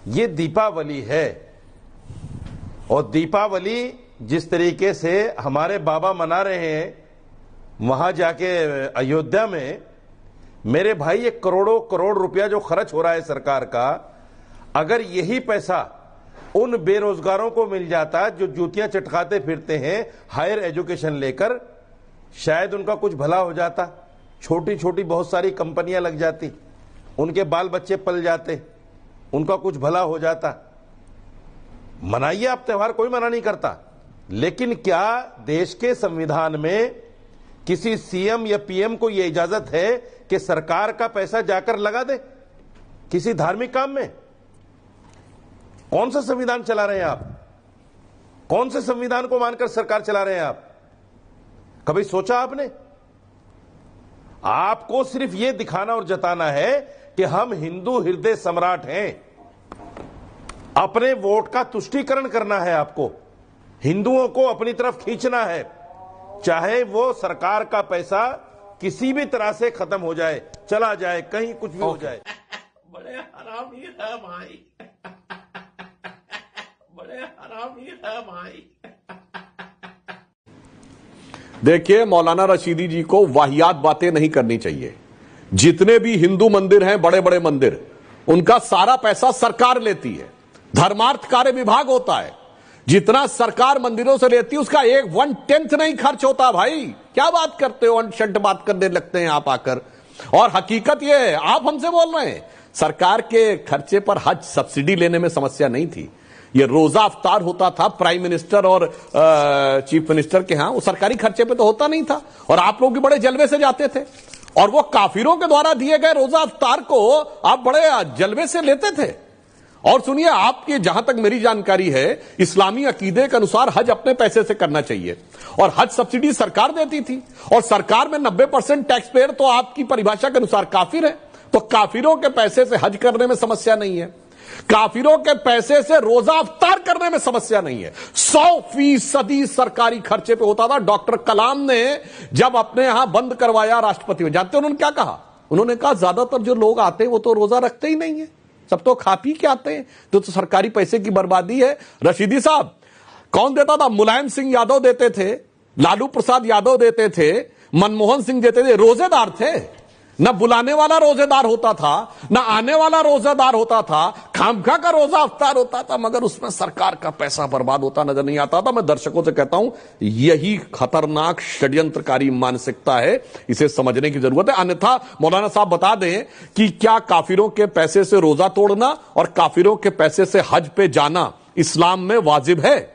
ये दीपावली है, और दीपावली जिस तरीके से हमारे बाबा मना रहे हैं वहां जाके अयोध्या में, मेरे भाई ये करोड़ों करोड़ रुपया जो खर्च हो रहा है सरकार का, अगर यही पैसा उन बेरोजगारों को मिल जाता जो जूतियां चटकाते फिरते हैं हायर एजुकेशन लेकर, शायद उनका कुछ भला हो जाता। छोटी छोटी बहुत सारी कंपनियां लग जाती, उनके बाल बच्चे पल जाते, उनका कुछ भला हो जाता। मनाइए आप त्योहार, कोई मना नहीं करता, लेकिन क्या देश के संविधान में किसी सीएम या पीएम को यह इजाजत है कि सरकार का पैसा जाकर लगा दे किसी धार्मिक काम में? कौन सा संविधान चला रहे हैं आप? कौन से संविधान को मानकर सरकार चला रहे हैं आप? कभी सोचा आपने? आपको सिर्फ यह दिखाना और जताना है कि हम हिंदू हृदय सम्राट हैं। अपने वोट का तुष्टीकरण करना है आपको, हिंदुओं को अपनी तरफ खींचना है, चाहे वो सरकार का पैसा किसी भी तरह से खत्म हो जाए, चला जाए, कहीं कुछ भी हो जाए। बड़े हरामी है भाई, बड़े हरामी है भाई। देखिए, मौलाना रशीदी जी को वाहियात बातें नहीं करनी चाहिए। जितने भी हिंदू मंदिर हैं, बड़े बड़े मंदिर, उनका सारा पैसा सरकार लेती है, धर्मार्थ कार्य विभाग होता है। जितना सरकार मंदिरों से लेती है उसका 1/10 नहीं खर्च होता। भाई क्या बात करते हो, अनशंट बात करने लगते हैं आप आकर। और हकीकत यह है, आप हमसे बोल रहे हैं सरकार के खर्चे पर हज सब्सिडी लेने में समस्या नहीं थी। ये रोजा अफ्तार होता था प्राइम मिनिस्टर और चीफ मिनिस्टर के यहां, वो सरकारी खर्चे पे तो होता नहीं था, और आप लोग भी बड़े जलवे से जाते थे, और वो काफिरों के द्वारा दिए गए रोजा अफ्तार को आप बड़े जलवे से लेते थे। और सुनिए, आपकी जहां तक मेरी जानकारी है, इस्लामी अकीदे के अनुसार हज अपने पैसे से करना चाहिए, और हज सब्सिडी सरकार देती थी, और सरकार में 90% टैक्स पेयर तो आपकी परिभाषा के अनुसार काफिर है। तो काफिरों के पैसे से हज करने में समस्या नहीं है, काफिरों के पैसे से रोजा अफ्तार करने में समस्या नहीं है। 100% सरकारी खर्चे पे होता था। डॉक्टर कलाम ने जब अपने यहां बंद करवाया राष्ट्रपति में, जानते उन्होंने क्या कहा? उन्होंने कहा ज्यादातर जो लोग आते हैं वो तो रोजा रखते ही नहीं है, सब तो खा पी के आते हैं, तो सरकारी पैसे की बर्बादी है। रशीदी साहब, कौन देता था? मुलायम सिंह यादव देते थे, लालू प्रसाद यादव देते थे, मनमोहन सिंह देते थे। रोजेदार थे, न बुलाने वाला रोजेदार होता था, न आने वाला रोजेदार होता था, खामखा का रोजा अफ्तार होता था, मगर उसमें सरकार का पैसा बर्बाद होता नजर नहीं आता था। मैं दर्शकों से कहता हूं, यही खतरनाक षड्यंत्रकारी मानसिकता है, इसे समझने की जरूरत है। अन्यथा मौलाना साहब बता दें कि क्या काफिरों के पैसे से रोजा तोड़ना और काफिरों के पैसे से हज पे जाना इस्लाम में वाजिब है?